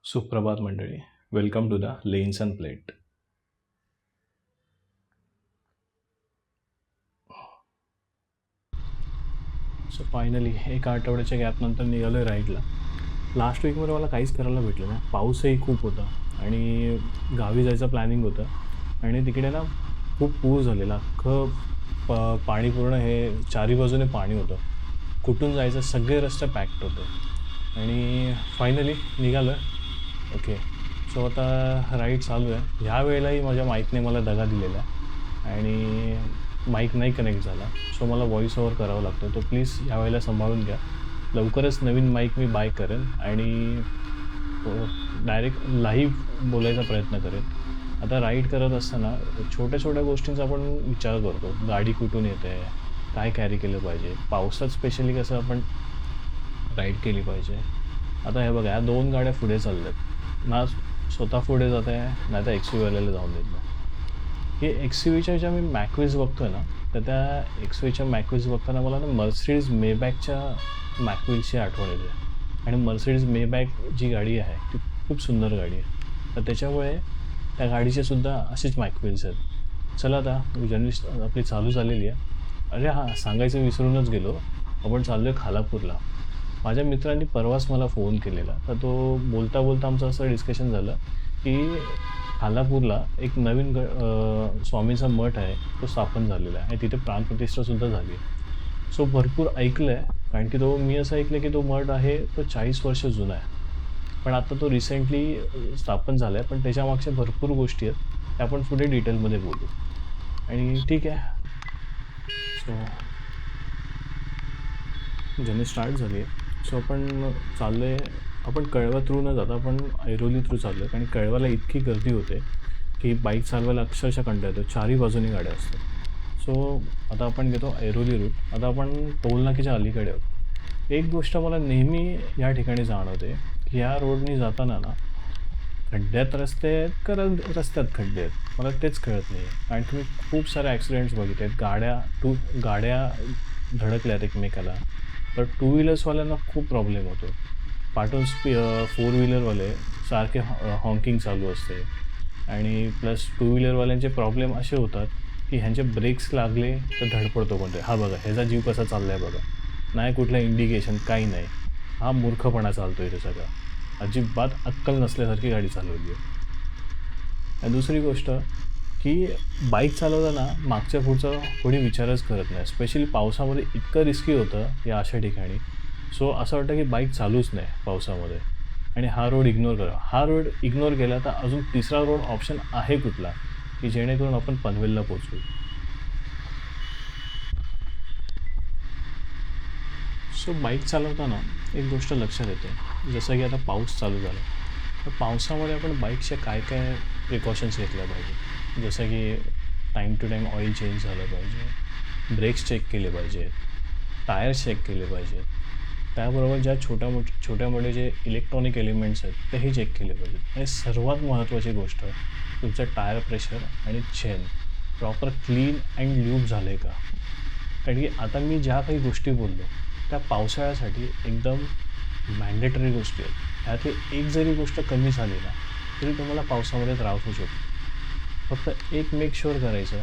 सुप्रभात मंडळी. Welcome to the Lens and Plate. So finally एका आठवड्याच्या गॅपनंतर निघालो आहे राईडला. लास्ट वीकमध्ये मला काहीच करायला भेटलं नाही. पाऊसही खूप होता आणि गावी जायचं प्लॅनिंग होतं आणि तिकडे ना खूप पूर झालेला. अख्खं पाणी पूर्ण हे चारी बाजूने पाणी होतं. कुठून जायचं सगळे रस्ते पॅक्ड होते आणि फायनली निघालो आहे. ओके, सो आता राईड चालू आहे. ह्या वेळेलाही माझ्या माईकने मला दगा दिलेला आहे आणि माईक नाही कनेक्ट झाला. सो मला व्हॉईस ओव्हर करावा लागतो. तो प्लीज ह्यावेळेला सांभाळून घ्या. लवकरच नवीन माईक मी बाय करेन आणि डायरेक्ट लाईव्ह बोलायचा प्रयत्न करेन. आता राईड करत असताना छोट्या छोट्या गोष्टींचा आपण विचार करतो. गाडी कुठून येते, काय कॅरी केलं पाहिजे, पावसात स्पेशली कसं आपण राईड केली पाहिजे. आता हे बघा, ह्या 2 गाड्या पुढे चालल्यात. ना स्वतः पुढे जात आहे, नाही तर XUV-वाल्याला जाऊन देत नाही. हे XUVच्या ज्या मी मॅकविज बघतो आहे ना, तर त्या XUVच्या मॅकविज बघताना मला ना मर्सिडीज मेबॅकच्या मॅकविलची आठवण येते. आणि मर्सिडीज मेबॅक जी गाडी आहे ती खूप सुंदर गाडी आहे. तर त्याच्यामुळे त्या गाडीचे सुद्धा असेच मॅकविल्स आहेत. चला आता जर्नी आपली चालू झालेली आहे. अरे हां, सांगायचं विसरूनच गेलो. आपण चाललो आहे खालापूरला. माझ्या मित्रांनी परवाच मला फोन केलेला. तर तो बोलता बोलता आमचं असं डिस्कशन झालं की खालापूरला एक नवीन स्वामींचा मठ आहे, तो स्थापन झालेला आहे आणि तिथे प्राणप्रतिष्ठासुद्धा झाली आहे. सो भरपूर ऐकलं आहे, कारण की मी असं ऐकलं की तो मठ आहे तो 40 वर्ष जुना आहे. पण आता तो रिसेंटली स्थापन झाला आहे. पण त्याच्यामागच्या भरपूर गोष्टी आहेत, त्या आपण पुढे डिटेलमध्ये बोलू. आणि ठीक आहे, सो जर्नी स्टार्ट झाली आहे. सो आपण चाललो आहे. आपण कळवा थ्रू न जाता आपण ऐरोली थ्रू चाललो आहे. कारण कळव्याला इतकी गर्दी होते की बाईक चालवायला अक्षरशः कंटाळा येतो. चारही बाजूनी गाड्या असतात. सो आता आपण घेतो ऐरोली रूट. आता आपण टोलनाक्याच्या अलीकडे आहोत. एक गोष्ट मला नेहमी या ठिकाणी जाणवते की ह्या रोडनी जाताना ना खड्ड्यात रस्ते आहेत का रस्त्यात खड्डे आहेत, मला तेच कळत नाही आहे. कारण की मी खूप सारे ॲक्सिडेंट्स बघितले आहेत. गाड्या धडकल्यात एकमेकाला. तर टू व्हीलर्सवाल्यांना खूप प्रॉब्लेम होतो. पाठून 4 व्हीलरवाले सारखे हॉकिंग चालू असते आणि प्लस टू व्हीलरवाल्यांचे प्रॉब्लेम असे होतात की ह्यांचे ब्रेक्स लागले तर धडपडतो कोणते. हा बघा, ह्याचा जीव कसा चालला आहे बघा. नाही कुठलं इंडिकेशन, काही नाही. हा मूर्खपणा चालतो इथे सगळा. अजिबात अक्कल नसल्यासारखी गाडी चालवली आहे. आणि दुसरी गोष्ट की बाईक चालवताना मागच्या पुढचा कोणी विचारच करत नाही. स्पेशली पावसामध्ये इतकं रिस्की होतं या अशा ठिकाणी. सो असं वाटतं की बाईक चालूच नाही पावसामध्ये आणि हा रोड इग्नोर करा. हा रोड इग्नोर केला तर अजून तिसरा रोड ऑप्शन आहे कुठला की जेणेकरून आपण पनवेलला पोचू. सो बाईक चालवताना एक गोष्ट लक्षात येते, जसं की आता पाऊस चालू झाला. तर पावसामध्ये आपण बाईकच्या काय काय प्रिकॉशन्स घेतल्या पाहिजे. जसं की time to time oil change झालं पाहिजे, ब्रेक्स चेक केले पाहिजेत, टायर्स चेक केले पाहिजेत. त्याबरोबर ज्या छोट्या मोठे जे इलेक्ट्रॉनिक एलिमेंट्स आहेत तेही चेक केले पाहिजेत. आणि सर्वात महत्त्वाची गोष्ट, तुमचं टायर प्रेशर आणि chain proper clean and lube झालं आहे का. कारण की आता मी ज्या काही गोष्टी बोललो त्या पावसाळ्यासाठी एकदम मॅन्डेटरी गोष्टी आहेत. ह्यातली एक जरी गोष्ट कमी झाली ना तरी तुम्हाला पावसामध्ये त्रास होऊ शकतो. फक्त एक मेक शुअर करायचं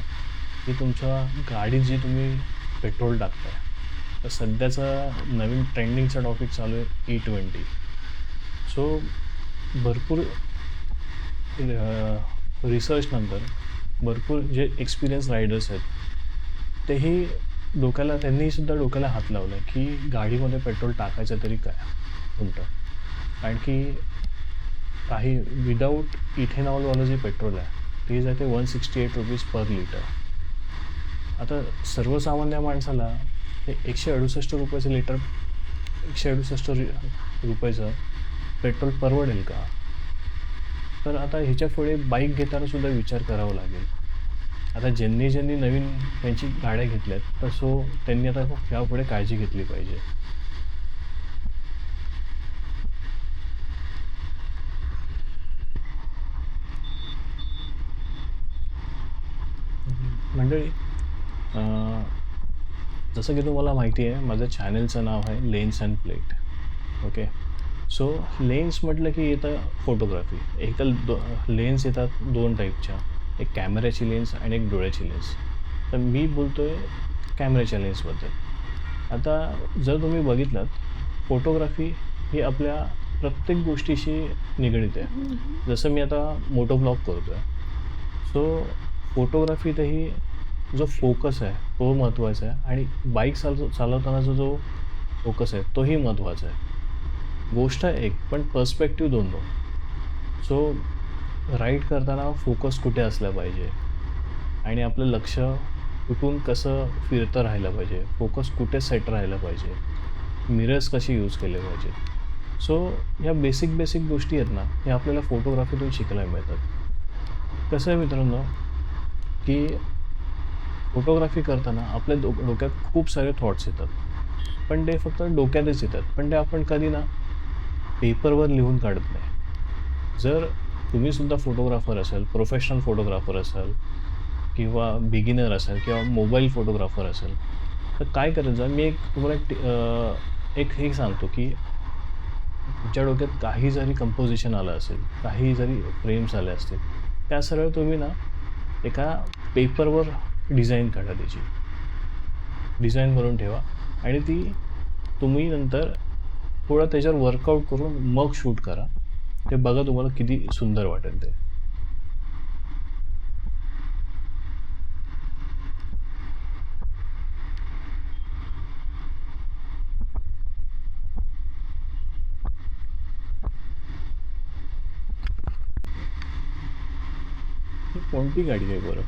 की तुमच्या गाडीत जी तुम्ही पेट्रोल टाकताय, तर सध्याचं नवीन ट्रेंडिंगचा टॉपिक चालू आहे E20. सो भरपूर रिसर्चनंतर भरपूर जे एक्सपिरियन्स रायडर्स आहेत तेही त्यांनीसुद्धा डोक्याला हात लावला की गाडीमध्ये पेट्रोल टाकायचं तरी काय उलटं. कारण की काही विदाऊट इथेनॉलवालं जे पेट्रोल आहे ते जाते ₹168 पर लिटर. आता सर्वसामान्य माणसाला ते ₹168 लिटर, 168 रुपयाचं पेट्रोल परवडेल का. तर आता ह्याच्या पुढे बाईक घेताना सुद्धा विचार करावा लागेल. आता ज्यांनी नवीन त्यांची गाड्या घेतल्यात तर त्यांनी आता यापुढे काळजी घेतली पाहिजे. मंडळी, जसं की तुम्हाला माहिती आहे माझं चॅनलचं नाव आहे lens and plate. Okay, so lens म्हटलं की येतं फोटोग्राफी. एक तर लेन्स येतात 2 टाईपच्या. एक कॅमेऱ्याची लेन्स आणि एक डोळ्याची लेन्स. तर मी बोलतोय कॅमेऱ्याच्या लेन्सबद्दल. आता जर तुम्ही बघितलात, फोटोग्राफी ही आपल्या प्रत्येक गोष्टीशी निगडीत आहे. जसं मी आता मोटो व्लॉग करतोय. सो फोटोग्राफीतही जो फोकस आहे तो महत्त्वाचा आहे आणि बाईक चालवतानाचा जो फोकस आहे तोही महत्त्वाचा आहे. गोष्ट एक, पण पर्स्पेक्टिव्ह 2-2. सो राईड करताना फोकस कुठे असला पाहिजे आणि आपलं लक्ष कुठून कसं फिरतं राहिलं पाहिजे, फोकस कुठे सेट राहिला पाहिजे, मिरर्स कसे यूज केले पाहिजे. सो ह्या बेसिक गोष्टी आहेत ना, हे आपल्याला फोटोग्राफीतून शिकायला मिळतात. कसं आहे मित्रांनो, की फोटोग्राफी करताना आपल्या डोक्यात खूप सारे थॉट्स येतात. पण ते फक्त डोक्यातच येतात. पण ते आपण कधी ना पेपरवर लिहून काढत नाही. जर तुम्ही सुद्धा फोटोग्राफर असाल, प्रोफेशनल फोटोग्राफर असाल किंवा बिगिनर असाल किंवा मोबाईल फोटोग्राफर असाल, तर काय करायचं, मी एक तुम्हाला एक हे सांगतो, की तुमच्या डोक्यात काही जरी कंपोजिशन आलं असेल, काही जरी फ्रेम्स आले असतील, त्या सरळ तुम्ही ना एका पेपरवर डिझाईन काढा त्याची. डिझाईन करून ठेवा आणि ती तुम्ही नंतर थोडं त्याच्यावर वर्कआउट करून मग शूट करा. ते बघा तुम्हाला किती सुंदर वाटेल ते. 20 गाडी आहे बरं.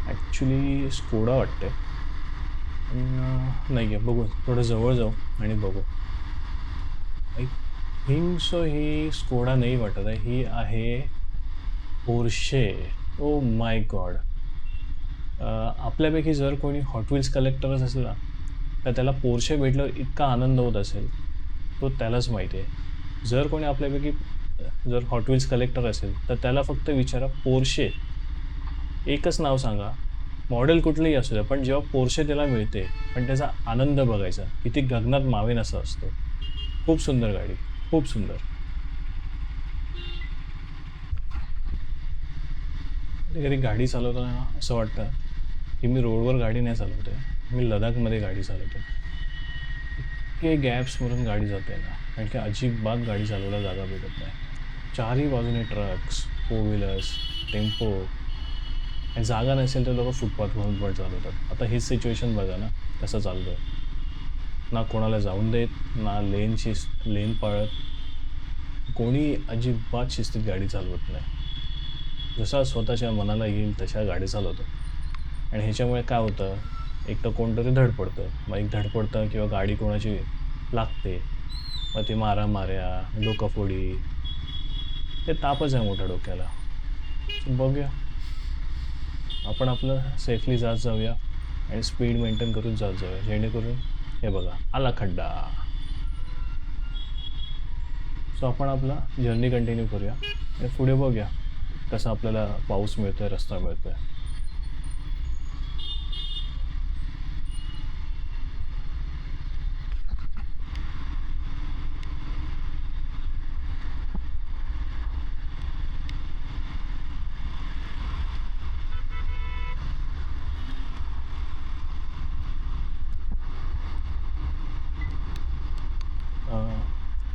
ॲक्च्युली स्कोडा वाटते. पण नाही आहे, बघू थोडं जवळ जाऊ आणि बघू. I think so he Skoda नाही वाटत आहे. ही आहे पोर्शे. Oh my God! आपल्यापैकी जर कोणी हॉट व्हील्स कलेक्टरच असेल ना, तर त्याला पोर्शे भेटल्यावर इतका आनंद होत असेल, तो त्यालाच माहिती आहे. जर कोणी आपल्यापैकी जर हॉट व्हील्स कलेक्टर असेल, तर त्याला फक्त विचारा पोर्शे. एकच नाव सांगा, मॉडेल कुठलंही असू द्या, पण जेव्हा पोर्शे त्याला मिळते, पण त्याचा आनंद बघायचा, किती गगनात मावेन असा असतो. खूप सुंदर गाडी, खूप सुंदर. कधी गाडी चालवताना असं वाटतं, की मी रोडवर गाडी नाही चालवत आहे, मी लडाखमध्ये गाडी चालवतो. इतके गॅप्समधून गाडी जाते ना, कारण की अजिबात गाडी चालवायला जागा भेटत नाही. चारही बाजूने ट्रक्स, फोर व्हीलर्स, टेम्पो आणि जागा नसेल तर लोकं फुटपाथवरून पण चालवतात. आता हीच सिच्युएशन बघा ना, कसं चालतं आहे. ना कोणाला जाऊन देत, ना लेन पाळत. कोणी अजिबात शिस्तीत गाडी चालवत नाही. जसा स्वतःच्या मनाला येईल तशा गाडी चालवतो आणि ह्याच्यामुळे काय होतं, एक तर कोणतरी धडपडतं, मग एक धडपडतं किंवा गाडी कोणाची लागते, मग ते मारामाऱ्या, डोकाफोडी, ते तापच आहे मोठ्या डोक्याला. So बघूया, आपण आपलं सेफली जात जाऊया आणि स्पीड मेंटेन करून जात जाऊया, जेणेकरून हे बघा आला खड्डा. सो आपण आपला जर्नी कंटिन्यू करूया आणि पुढे बघूया कसा आपल्याला पाऊस मिळतोय, रस्ता मिळतोय.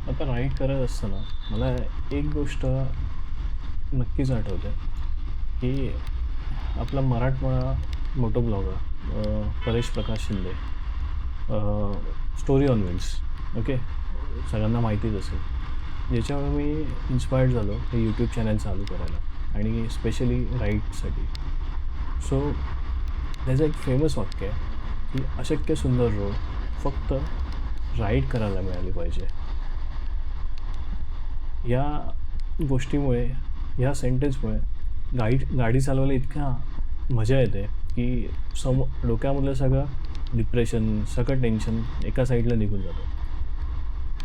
आता राईड करत असताना मला एक गोष्ट नक्कीच आठवते, की आपला मराठमोळा moto blogger Paresh Prakash Shinde, story on wheels, okay, सगळ्यांना माहितीच असेल. ज्याच्यावर मी इन्स्पायर्ड झालो हे यूट्यूब चॅनल चालू करायला आणि स्पेशली राईडसाठी. सो त्याचं एक फेमस वाक्य आहे, की अशक्य सुंदर रोड फक्त राईड करायला मिळाली पाहिजे. या गोष्टीमुळे, ह्या सेंटेन्समुळे गाडी चालवायला इतका मजा येते, की डोक्यामधलं सगळं डिप्रेशन, सगळं टेन्शन एका साईडला निघून जातं.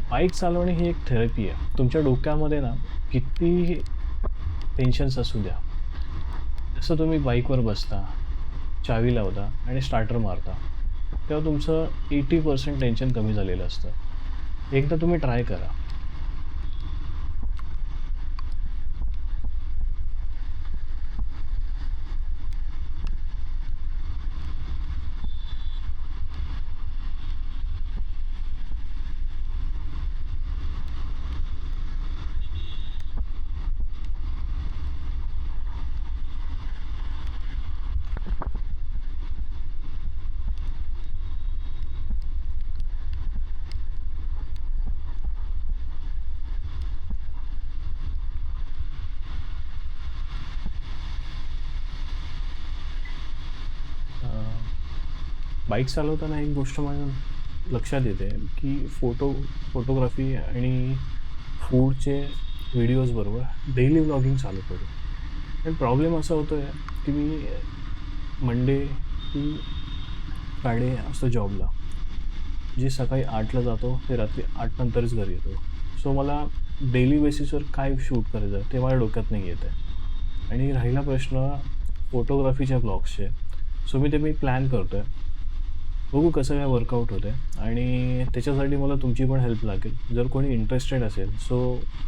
बाईक चालवणे ही एक थेरपी आहे. तुमच्या डोक्यामध्ये ना कितीही टेन्शन्स असू द्या, जसं तुम्ही बाईकवर बसता, चावी लावता आणि स्टार्टर मारता, तेव्हा तुमचं 80% टेन्शन कमी झालेलं असतं. एकदा तुम्ही ट्राय करा. बाईक चालवताना एक गोष्ट माझ्या लक्षात येते की फोटोग्राफी आणि फूडचे व्हिडिओज बरोबर डेली व्लॉगिंग चालू करू. पण प्रॉब्लेम असा होतो आहे की मी मंडे टू फ्रायडे असतो जॉबला. जे सकाळी 8ला जातो ते रात्री 8 नंतरच घरी येतो. सो मला डेली बेसिसवर काय शूट करायचं ते माझ्या डोक्यात नाही येत आहे. आणि राहिला प्रश्न फोटोग्राफीच्या ब्लॉग्सचे. सो मी प्लॅन करतो आहे. बघू कसं काय वर्कआउट होतं आहे आणि त्याच्यासाठी मला तुमची पण हेल्प लागेल. जर कोणी इंटरेस्टेड असेल सो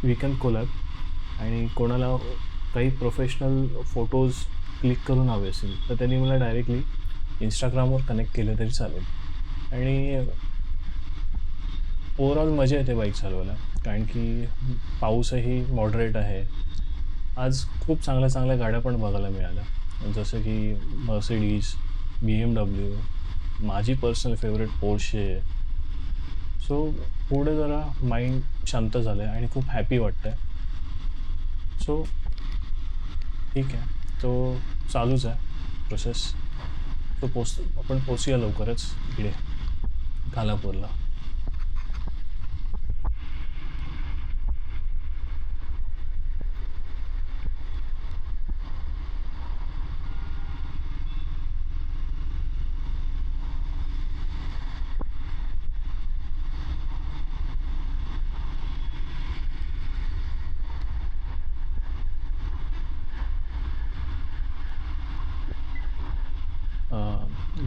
वी कॅन कोलॅब. आणि कोणाला काही प्रोफेशनल फोटोज क्लिक करून हवे असेल तर त्यांनी मला डायरेक्टली इंस्टाग्रामवर कनेक्ट केलं तरी चालेल. आणि ओव्हरऑल मजा येते बाईक चालवायला कारण की पाऊसही मॉडरेट आहे. आज खूप चांगल्या चांगल्या गाड्या पण बघायला मिळाल्या जसं की मर्सिडीज, BMW, माझी पर्सनल फेवरेट पोर्शे. सो पुढे जरा माइंड शांत झालं आहे आणि खूप हॅपी वाटतं आहे. सो ठीक आहे. तो चालूच आहे प्रोसेस. तो आपण पोचूया लवकरच इकडे खालापूरला.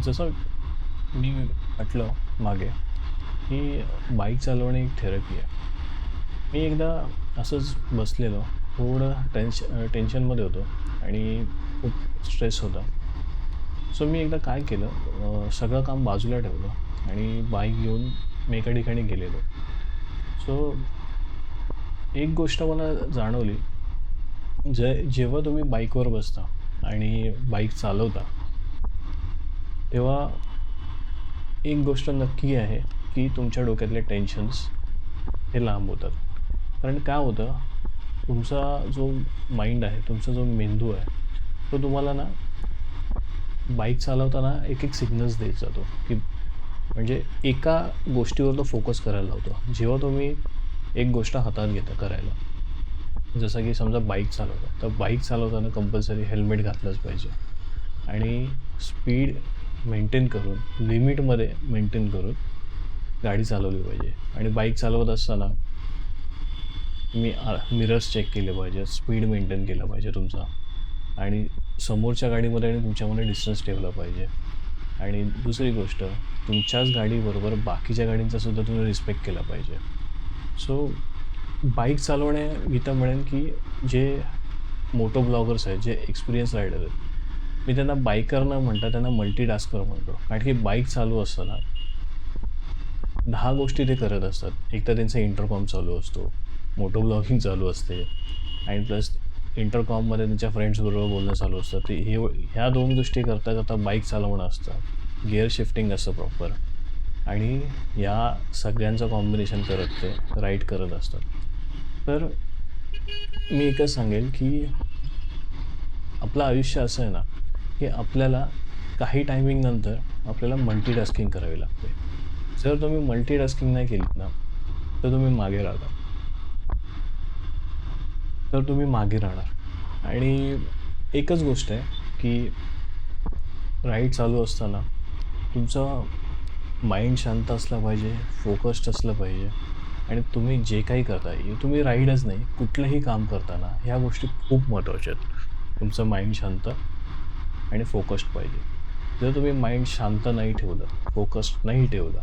जसं मी म्हटलं मागे की बाईक चालवणे एक थेरपी आहे. मी एकदा असंच बसलेलो, थोडं टेन्शनमध्ये होतो आणि खूप स्ट्रेस होता. सो मी एकदा काय केलं, सगळं काम बाजूला ठेवलं आणि बाईक घेऊन मी एका ठिकाणी गेलेलो. सो एक गोष्ट मला जाणवली, जेव्हा तुम्ही बाईकवर बसता आणि बाईक चालवता तेव्हा एक गोष्ट नक्की आहे की तुमच्या डोक्यातले टेन्शन्स हे लांब होतात. कारण काय होतं, तुमचा जो माइंड आहे, तुमचा जो मेंदू आहे, तो तुम्हाला ना बाईक चालवताना एक एक सिग्नल्स देत जातो की म्हणजे एका गोष्टीवर तो फोकस करायला लावतो. जेव्हा तुम्ही एक गोष्ट हातात घेता करायला, जसं की समजा बाईक चालवता, तर बाईक चालवताना कंपल्सरी हेल्मेट घातलंच पाहिजे आणि स्पीड मेंटेन करून, लिमिटमध्ये मेंटेन करून गाडी चालवली पाहिजे. आणि बाईक चालवत असताना मिरर्स चेक केले पाहिजे, स्पीड मेंटेन केलं पाहिजे तुमचा आणि समोरच्या गाडीमध्ये आणि तुमच्यामध्ये डिस्टन्स ठेवला पाहिजे. आणि दुसरी गोष्ट, तुमच्याच गाडीबरोबर बाकीच्या गाडींचासुद्धा तुम्ही रिस्पेक्ट केला पाहिजे. सो बाईक चालवणे मी तर म्हणेन की जे मोटो ब्लॉगर्स आहेत, जे एक्सपिरियन्स रायडर आहेत, मी त्यांना बाईकर न म्हणता त्यांना मल्टीटास्कर म्हणतो. कारण की बाईक चालू असताना 10 गोष्टी ते करत असतात. एक तर त्यांचा इंटरकॉम चालू असतो, मोटो ब्लॉगिंग चालू असते आणि प्लस इंटरकॉममध्ये त्यांच्या फ्रेंड्सबरोबर बोलणं चालू असतं. ते ह्या 2 गोष्टी करता करता बाईक चालवणं असतं, गिअर शिफ्टिंग असतं प्रॉपर आणि या सगळ्यांचं कॉम्बिनेशन करत ते राईड करत असतात. तर मी एकच सांगेल की आपलं आयुष्य असं आहे ना, की आपल्याला काही टायमिंगनंतर आपल्याला मल्टीटास्किंग करावी लागते. जर तुम्ही मल्टीटास्किंग नाही केलीत ना, तर तुम्ही मागे राहता. तर तुम्ही मागे राहणार आणि एकच गोष्ट आहे, की राईड चालू असताना तुमचं माइंड शांत असलं पाहिजे, फोकस्ड असलं पाहिजे आणि तुम्ही जे काही करताय, तुम्ही राईडच नाही, कुठलंही काम करताना ह्या गोष्टी खूप महत्त्वाच्या आहेत. तुमचं माइंड शांत आणि फोकस्ड पाहिजे. जर तुम्ही माइंड शांत नाही ठेवलं, फोकस्ड नाही ठेवलं,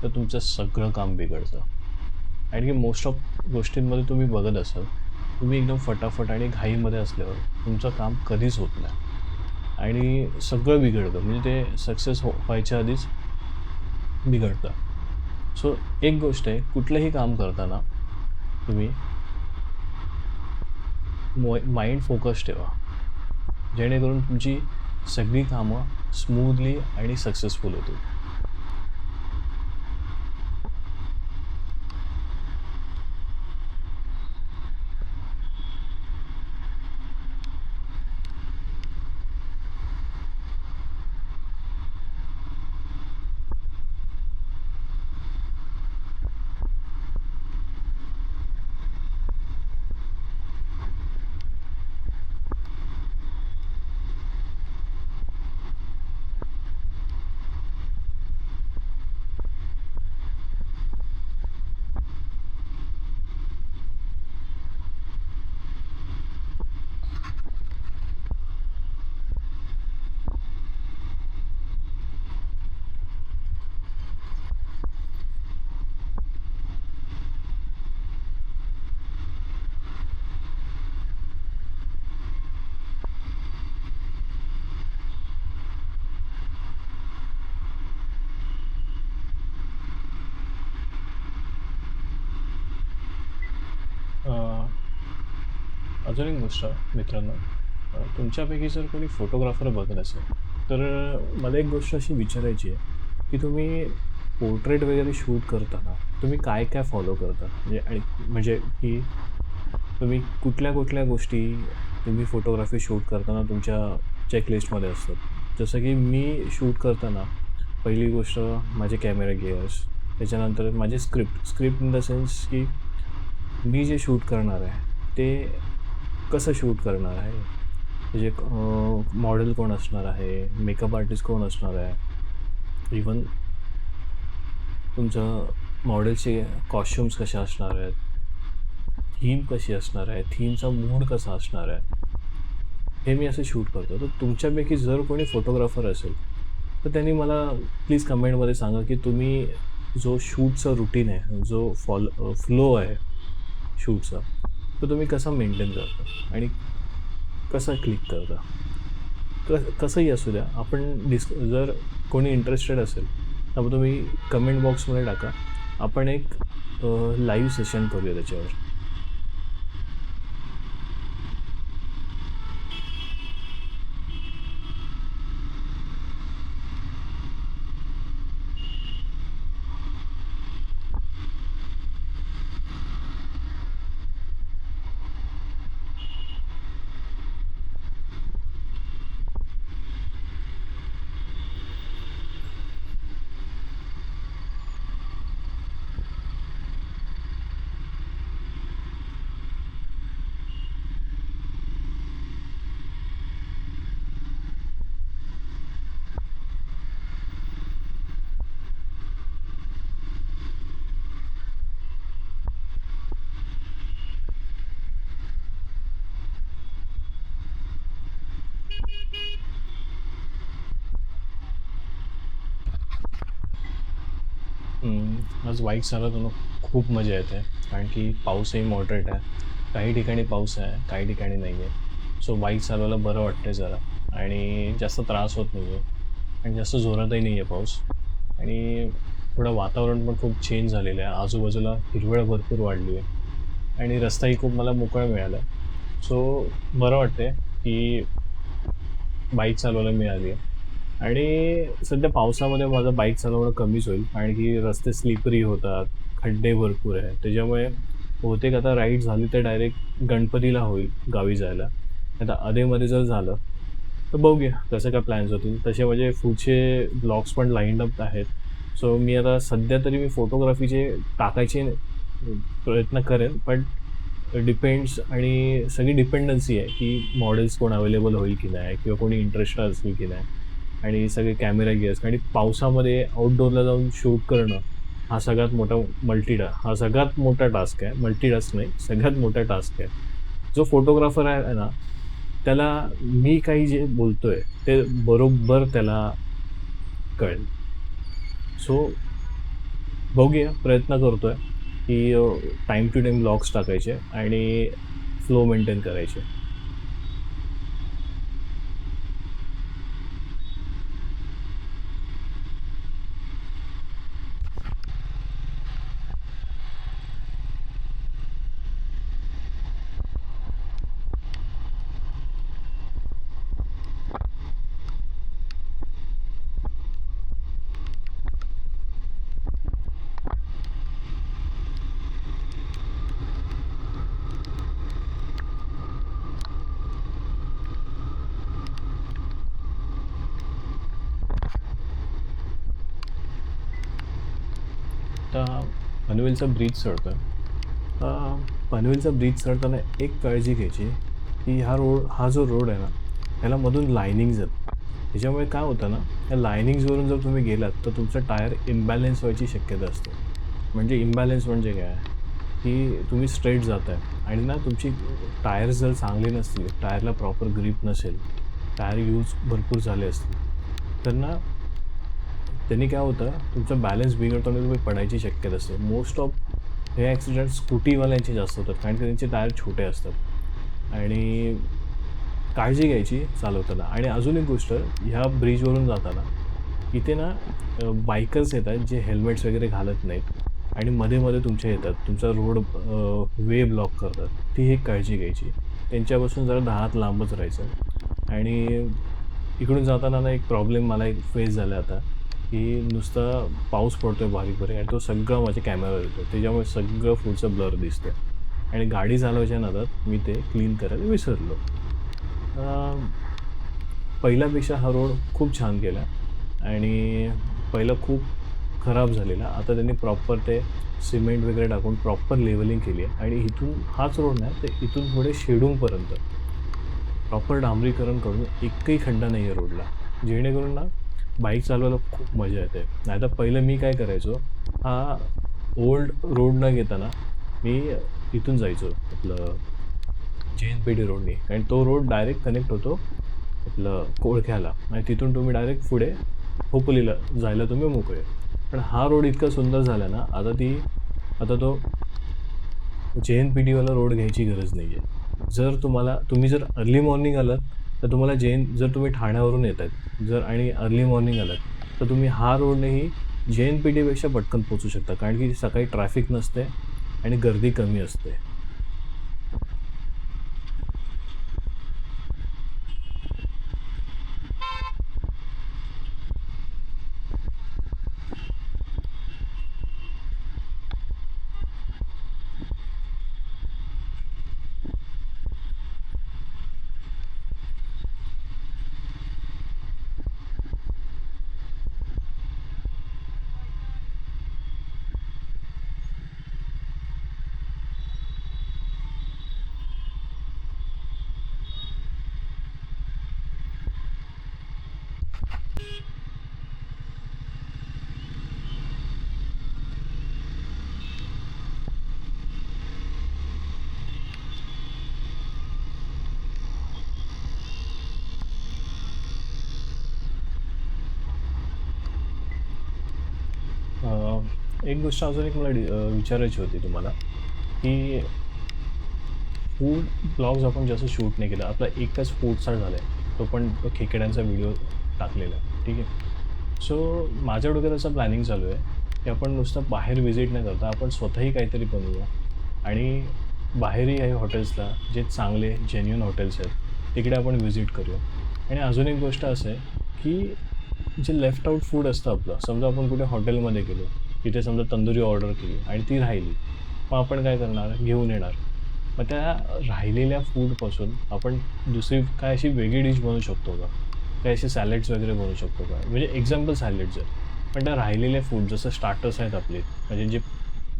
तर तुमचं सगळं काम बिघडतं. आणि मोस्ट ऑफ गोष्टींमध्ये तुम्ही बघत असाल, तुम्ही एकदम फटाफट आणि घाईमध्ये असल्यावर तुमचं काम कधीच होत नाही आणि सगळं बिघडतं. म्हणजे ते सक्सेस व्हायच्या आधीच बिघडतं. सो एक गोष्ट आहे, कुठलंही काम करताना तुम्ही माइंड फोकस ठेवा. जेणेकरून तुमची सगळी कामं स्मूथली आणि सक्सेसफुल होतील. अजून एक गोष्ट मित्रांनो, तुमच्यापैकी जर कोणी फोटोग्राफर बघत असेल, तर मला एक गोष्ट अशी विचारायची आहे, की तुम्ही पोर्ट्रेट वगैरे शूट करताना तुम्ही काय-काय फॉलो करता? म्हणजे आणि म्हणजे की तुम्ही कुठल्या-कुठल्या गोष्टी तुम्ही फोटोग्राफी शूट करताना तुमच्या चेकलिस्टमध्ये असतात? जसं की मी शूट करताना पहिली गोष्ट माझे कॅमेरा गिअर्स, त्याच्यानंतर माझे स्क्रिप्ट इन द सेन्स की मी जे शूट करणार आहे, ते कसं शूट करणार आहे? म्हणजे मॉडेल कोण असणार आहे? मेकअप आर्टिस्ट कोण असणार आहे? इव्हन तुमचं मॉडेलचे कॉस्ट्यूम्स कशा असणार आहेत? थीम कशी असणार आहे? थीमचा मूड कसा असणार आहे? हे मी असं शूट करतो. तर तुमच्यापैकी जर कोणी फोटोग्राफर असेल, तर त्यांनी मला प्लीज कमेंटमध्ये सांगा, की तुम्ही जो शूटचा रूटीन आहे, जो फ्लो आहे शूटचा, तो तुम्ही कसा मेंटेन करता आणि कसा क्लिक करता? कसंही असू द्या, आपण जर कोणी इंटरेस्टेड असेल, तर मग तुम्ही कमेंट बॉक्समध्ये टाका. आपण एक लाईव्ह सेशन करूया त्याच्यावर. आज बाईक चालवताना खूप मजा येते, कारण की पाऊसही मॉडरेट आहे. काही ठिकाणी पाऊस आहे, काही ठिकाणी नाही आहे. सो बाईक चालवायला बरं वाटतं जरा आणि जास्त त्रास होत नाही आहे आणि जास्त जोरातही नाही आहे पाऊस आणि थोडं वातावरण पण खूप चेंज झालेलं आहे. आजूबाजूला हिरवळ भरपूर वाढली आहे आणि रस्ताही खूप मला मोकळा मिळाला आहे. सो बरं वाटतं की बाईक चालवायला मिळाली आहे. आणि सध्या पावसामध्ये माझं बाईक चालवणं कमीच होईल, कारण की रस्ते स्लिपरी होतात, खड्डे भरपूर आहे. त्याच्यामुळे बहुतेक आता राईड झाली तर डायरेक्ट गणपतीला होईल गावी जायला. आता अधेमध्ये जर झालं, तर बघूया कसं काय प्लॅन्स होतील. तसे माझे पुढचे ब्लॉग्स पण लाईन्ड अप आहेत. सो मी आता सध्या तरी मी फोटोग्राफीचे टाकायचे प्रयत्न करेन, पण डिपेंड्स आणि सगळी डिपेंडन्सी आहे, की मॉडेल्स कोण अवेलेबल होईल की नाही किंवा कोणी इंटरेस्टेड असेल की नाही. आणि सगळे कॅमेरा गिअर्स आणि पावसामध्ये आउटडोअरला जाऊन शूट करणं हा सगळ्यात मोठा हा सगळ्यात मोठा टास्क आहे. मल्टीटास्क नाही, सगळ्यात मोठा टास्क आहे. जो फोटोग्राफर आहे ना, त्याला मी काही जे बोलतोय ते बरोबर त्याला कळेल. सो बघूया, प्रयत्न करतोय की टाईम टू टाईम व्लॉग्स टाकायचे आणि फ्लो मेंटेन करायचे. आता पनवेलचा ब्रिज चढतो आहे. पनवेलचा ब्रिज चढताना एक काळजी घ्यायची, की हा जो रोड आहे ना, ह्याला मधून लायनिंग्ज आहेत. त्याच्यामुळे काय होतं ना, या लायनिंग्जवरून जर तुम्ही गेलात, तर तुमचा टायर इम्बॅलन्स व्हायची शक्यता असते. म्हणजे इम्बॅलन्स म्हणजे काय, की तुम्ही स्ट्रेट जात आहे आणि ना तुमची टायर्स जर चांगले नसतील, टायरला प्रॉपर ग्रिप नसेल, टायर यूज भरपूर झाले असतील, तर ना त्यांनी काय होतं, तुमचा बॅलन्स बिघडतो आणि तुम्ही पडायची शक्यता असते. मोस्ट ऑफ हे ॲक्सिडेंट स्कूटीवाल्यांचे जास्त होतात, कारण की त्यांचे टायर छोटे असतात आणि काळजी घ्यायची चालवताना. आणि अजून एक गोष्ट, ह्या ब्रिजवरून जाताना इथे ना बायकर्स येतात जे हेल्मेट्स वगैरे घालत नाहीत आणि मध्ये मध्ये तुमच्या येतात, तुमचा रोड वे ब्लॉक करतात. ती एक काळजी घ्यायची. त्यांच्यापासून जरा 10 हात लांबच राहायचं. आणि इकडून जाताना ना एक प्रॉब्लेम मला एक फेस झाला आता, की नुसता पाऊस पडतोय बारीक-बारीक आणि तो सगळा माझ्या कॅमेरावर येतो. त्याच्यामुळे सगळं पुढचं ब्लर दिसतंय आणि गाडी चालवायच्या नादात मी ते क्लीन करायला विसरलो. अ, पहिल्यापेक्षा हा रोड खूप छान केला आणि पहिला खूप खराब झालेला. आता त्यांनी प्रॉपर ते सिमेंट वगैरे टाकून प्रॉपर लेव्हलिंग केली आहे आणि इथून हाच रोड नाही, तर इथून पुढे शेडूंगपर्यंत प्रॉपर डांबरीकरण करून एकही खड्डा नाही आहे रोडला. जेणेकरून ना बाईक चालवायला खूप मजा येते. नाहीतर पहिलं मी काय करायचो, हा ओल्ड रोड न घेताना मी इथून जायचो आपलं जे-एन-पी-टी रोडनी. कारण तो रोड डायरेक्ट कनेक्ट होतो आपलं कोळख्याला आणि तिथून तुम्ही डायरेक्ट पुढे खोपोलीला जायला तुम्ही मोकळे. पण हा रोड इतका सुंदर झाला ना, आता तो जे-एन-पी-टीवाला रोड घ्यायची गरज नाही आहे. तुम्ही जर अर्ली मॉर्निंग आलात, तर तुम्हाला जर तुम्ही ठाण्यावरून येतायत आणि अर्ली मॉर्निंग आलात, तर तुम्ही हा रोडनेही जे-एन-पी-टीपेक्षा पटकन पोहोचू शकता. कारण की सकाळी ट्रॅफिक नसते आणि गर्दी कमी असते. अ, एक गोष्ट अजून एक मला विचारायची होती तुम्हाला, की फूड ब्लॉग्स आपण जसं शूट नाही केलं. आपला एकच फूडचा झाला आहे. तो पण तो खेकड्यांचा व्हिडिओ टाकलेला आहे. ठीक आहे. सो माझ्या डोक्यात असं प्लॅनिंग चालू आहे, की आपण नुसतं बाहेर व्हिजिट न करता आपण स्वतःही काहीतरी बनवूया आणि बाहेरही काही हॉटेल्सला जे चांगले जेन्युइन हॉटेल्स आहेत, तिकडे आपण व्हिजिट करूया. आणि अजून एक गोष्ट असं आहे, की जे लेफ्ट आउट फूड असतं आपलं, समजा आपण कुठे हॉटेलमध्ये गेलो, तिथे समजा तंदुरी ऑर्डर केली आणि ती राहिली. मग आपण काय करणार? घेऊन येणार. मग त्या राहिलेल्या फूडपासून आपण दुसरी काय अशी वेगळी डिश बनवू शकतो का? काही असे सॅलड्स वगैरे बनवू शकतो का? म्हणजे एक्झाम्पल सॅलड्स आहेत. पण त्या राहिलेल्या फूड जसं स्टार्टर्स आहेत आपले, म्हणजे जे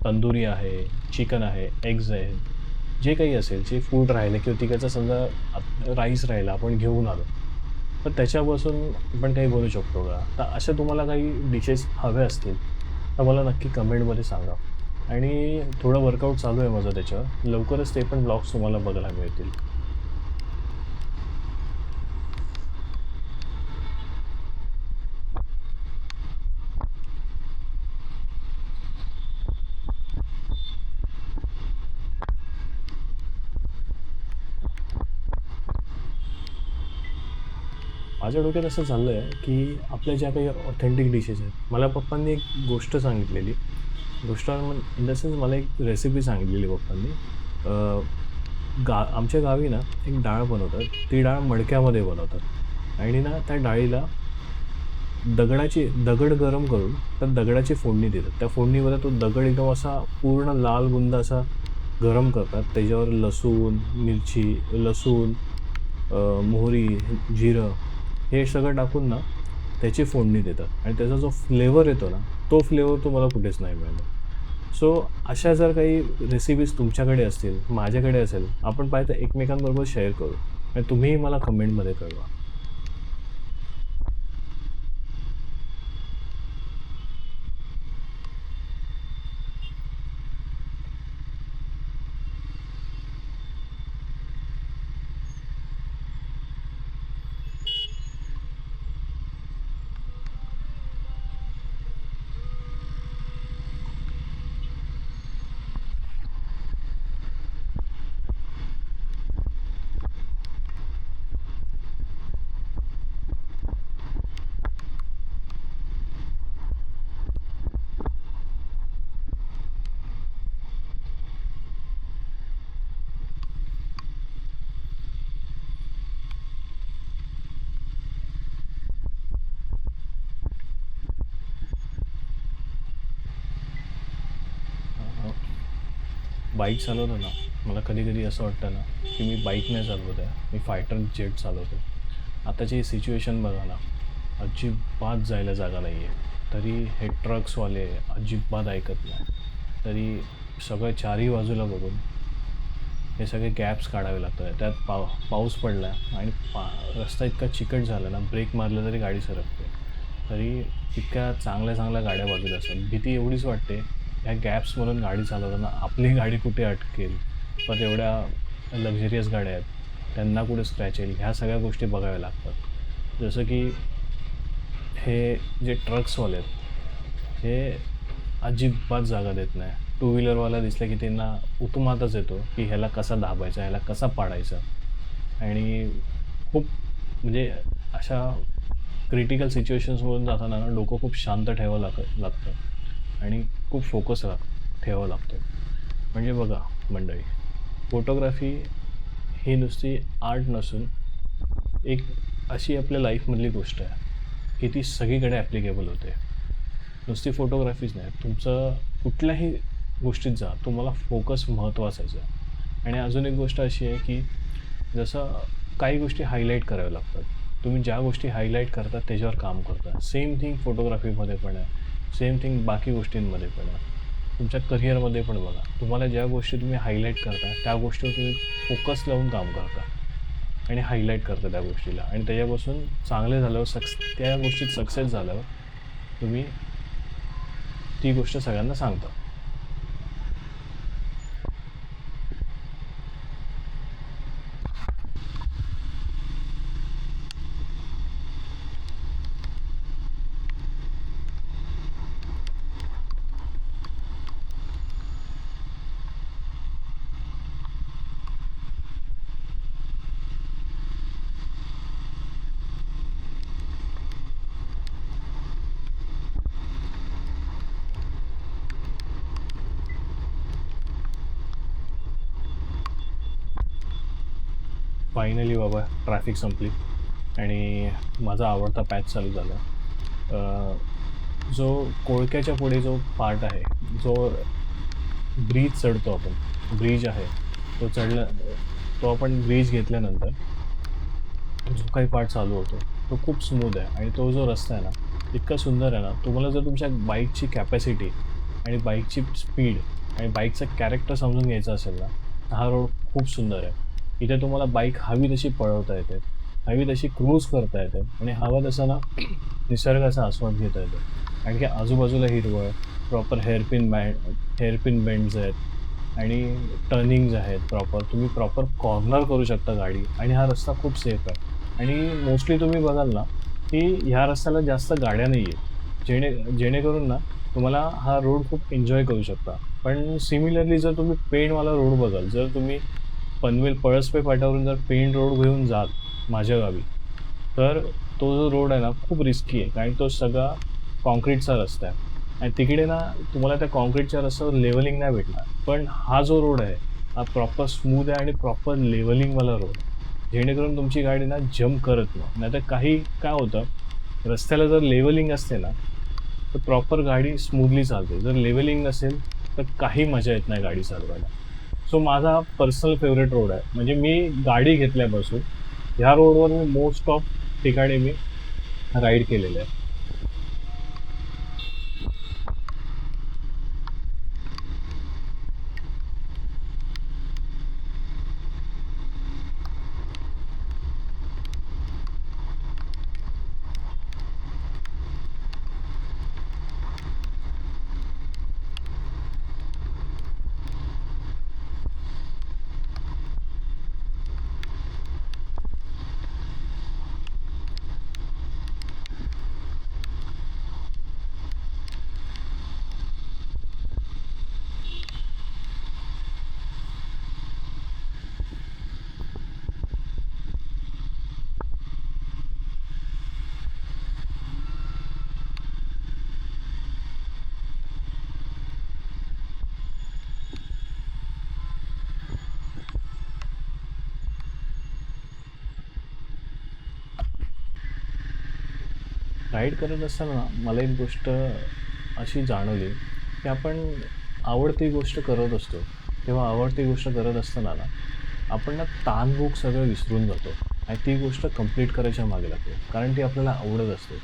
तंदुरी आहे, चिकन आहे, एग्ज आहेत, जे काही असेल, जे फूड राहिलं किंवा तिकडचा समजा राईस राहिला, आपण घेऊन आलो. तर त्याच्यापासून आपण काही बनवू शकतो का? तर अशा तुम्हाला काही डिशेस हव्या असतील, तर मला नक्की कमेंटमध्ये सांगा. आणि थोडं वर्कआउट चालू आहे माझं त्याच्यावर. लवकरच ते पण ब्लॉग्स तुम्हाला बघायला मिळतील. माझ्या डोक्यात असं चाललं आहे, की आपल्या ज्या काही ऑथेंटिक डिशेस आहेत, मला पप्पांनी एक गोष्ट सांगितलेली. गोष्ट इन द सेन्स मला एक रेसिपी सांगितलेली पप्पांनी. अ, आमच्या गावी ना एक डाळ बनवतात. ती डाळ मडक्यामध्ये बनवतात आणि ना त्या डाळीला दगड गरम करून त्या दगडाची फोडणी देतात. त्या फोडणीमध्ये तो दगड एकदम असा पूर्ण लाल बुंद असा गरम करतात. त्याच्यावर लसूण, मोहरी, जिरं हे सगळं टाकून ना त्याची फोडणी देतात आणि त्याचा जो फ्लेवर येतो ना, तो फ्लेवर तुम्हाला कुठेच नाही मिळणार. सो अशा जर काही रेसिपीज तुमच्याकडे असतील, माझ्याकडे असेल, आपण पाहिजे तर एकमेकांबरोबर शेअर करू आणि तुम्हीही मला कमेंटमध्ये कळवा. बाईक चालवताना मला कधी कधी असं वाटतं ना की मी बाईक नाही चालवत आहे, मी फायटर जेट चालवतो. आताची सिच्युएशन बघा ना, अजिबात जायला जागा नाही आहे. तरी हे ट्रक्सवाले अजिबात ऐकत नाही. तरी सगळं चारही बाजूला बघून हे सगळे गॅप्स काढावे लागतात. त्यात पाऊस पडला आणि रस्ता इतका चिकट झाला ना, ब्रेक मारला तरी गाडी सरकते. तरी इतक्या चांगल्या चांगल्या गाड्या बाजूला असतात. भीती एवढीच वाटते ह्या गॅप्समधून गाडी चालवताना आपली गाडी कुठे अटकेल, पण एवढ्या लक्झरियस गाड्या आहेत त्यांना कुठे स्क्रॅच येईल, ह्या सगळ्या गोष्टी बघाव्या लागतात. जसं की हे जे ट्रक्सवाले आहेत हे अजिबात जागा देत नाही. टू व्हीलरवाला दिसलं की त्यांना उतमातच येतो की ह्याला कसा दाबायचा, ह्याला कसा पाडायचा. आणि खूप म्हणजे अशा क्रिटिकल सिच्युएशन्समधून जाताना ना डोकं खूप शांत ठेवावं लागतं आणि खूप फोकस ठेवावं लागतो. म्हणजे बघा मंडळी, फोटोग्राफी ही नुसती आर्ट नसून एक अशी आपल्या लाईफमधली गोष्ट आहे की ती सगळीकडे ॲप्लिकेबल होते. नुसती फोटोग्राफीच नाही, तुमचं कुठल्याही गोष्टीत जा, तुम्हाला फोकस महत्त्वाचा आहे. आणि अजून एक गोष्ट अशी आहे की जसं काही गोष्टी हायलाईट कराव्या लागतात. तुम्ही ज्या गोष्टी हायलाईट करतात त्याच्यावर काम करता. सेम थिंग फोटोग्राफीमध्ये पण आहे, सेम थिंग बाकी गोष्टींमध्ये पण आहे. तुमच्या करिअरमध्ये पण बघा, तुम्हाला ज्या गोष्टी तुम्ही हायलाईट करता त्या गोष्टीवर तुम्ही फोकस लावून काम करता आणि हायलाईट करता त्या गोष्टीला, आणि त्याच्यापासून चांगले झाल्यावर त्या गोष्टीत सक्सेस झाल्यावर तुम्ही ती गोष्ट सगळ्यांना सांगता. फायनली बाबा ट्रॅफिक संपली आणि माझा आवडता पॅच चालू झाला. जो कोळक्याच्या पुढे जो पार्ट आहे, जो ब्रिज चढतो आपण, ब्रिज आहे तो तो आपण ब्रिज घेतल्यानंतर जो काही पार्ट चालू होतो तो खूप स्मूथ आहे. आणि तो जो रस्ता आहे ना इतका सुंदर आहे ना, तुम्हाला जर तुमच्या बाईकची कॅपॅसिटी आणि बाईकची स्पीड आणि बाईकचं कॅरेक्टर समजून घ्यायचं असेल ना, हा रोड खूप सुंदर आहे. इथे तुम्हाला बाईक हवी तशी पळवता येते, हवी तशी क्रूज करता येते आणि हवा तसा ना निसर्गाचा आस्वाद घेता येतो. आणखी आजूबाजूला हिरवळ, प्रॉपर हेअरपिन बेंड्स आहेत आणि टर्निंग्ज आहेत प्रॉपर. तुम्ही प्रॉपर कॉर्नर करू शकता गाडी आणि हा रस्ता खूप सेफ आहे. आणि मोस्टली तुम्ही बघाल ना की ह्या रस्त्याला जास्त गाड्या नाही आहेत, जेणेकरून ना तुम्हाला हा रोड खूप एन्जॉय करू शकता. पण सिमिलरली जर तुम्ही पेणवाला रोड बघाल, जर तुम्ही पळसपे फाट्यावरून जर पेण रोड घेऊन जाल माझ्या गावी, तर तो जो रोड आहे ना खूप रिस्की आहे, कारण तो सगळा कॉन्क्रीटचा रस्ता आहे आणि तिकडे ना तुम्हाला त्या कॉन्क्रीटच्या रस्त्यावर लेवलिंग नाही भेटणार. पण हा जो रोड आहे हा प्रॉपर स्मूथ आहे आणि प्रॉपर लेवलिंगवाला रोड, जेणेकरून तुमची गाडी ना जम्प करत नाही. तर काय होतं, रस्त्याला जर लेवलिंग असते ना तर प्रॉपर गाडी स्मूथली चालते, जर लेवलिंग नसेल तर काही मजा येत नाही गाडी चालवायला. सो माझा हा पर्सनल फेवरेट रोड आहे. म्हणजे मी गाडी घेतल्यापासून ह्या रोडवर मी मोस्ट ऑफ ठिकाणी मी राईड केलेलं आहे. राईड करत असताना मला एक गोष्ट अशी जाणवली की आपण आवडती गोष्ट करत असतो तेव्हा आवडती गोष्ट करत असताना ना आपण ना ताणभूक सगळं विसरून जातो आणि ती गोष्ट कंप्लीट करायच्या मागे लागतो कारण ती आपल्याला आवडत असते.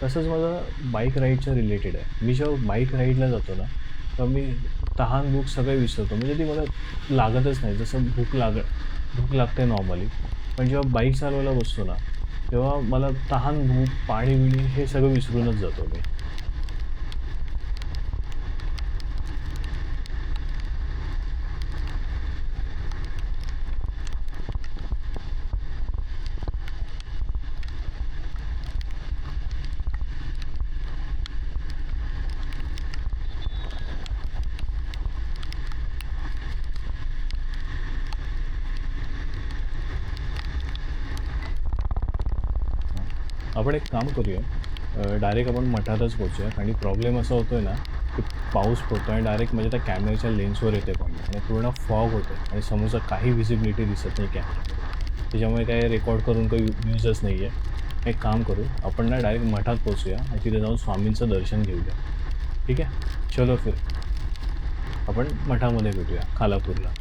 तसंच माझं बाईक राईडच्या रिलेटेड आहे. मी जेव्हा बाईक राईडला जातो ना, तेव्हा मी तहान भूक सगळं विसरतो. म्हणजे ती मला लागतच नाही. जसं भूक लागते नॉर्मली. पण जेव्हा बाईक चालवायला बसतो ना, तेव्हा मला तहान, भूक, पाणी-बिणी हे सगळं विसरूनच जातो मी. हां. आपण एक काम करूया. डायरेक्ट आपण मठातच पोहोचूया आणि प्रॉब्लेम असा होतोय ना, की पाऊस पडतोय आणि डायरेक्ट म्हणजे त्या कॅमेऱ्याच्या लेन्सवर येते पाणी आणि पूर्ण फॉग होतोय आणि समोरचं काही व्हिजिबिलिटी दिसत नाही कॅमेऱ्यामध्ये. त्याच्यामुळे काही रेकॉर्ड करून काही यूजच नाही आहे. एक काम करू, आपण ना डायरेक्ट मठात पोहोचूया आणि तिथे जाऊन स्वामींचं दर्शन घेऊया. ठीक आहे? चलो फिर आपण मठामध्ये भेटूया खालापूरला.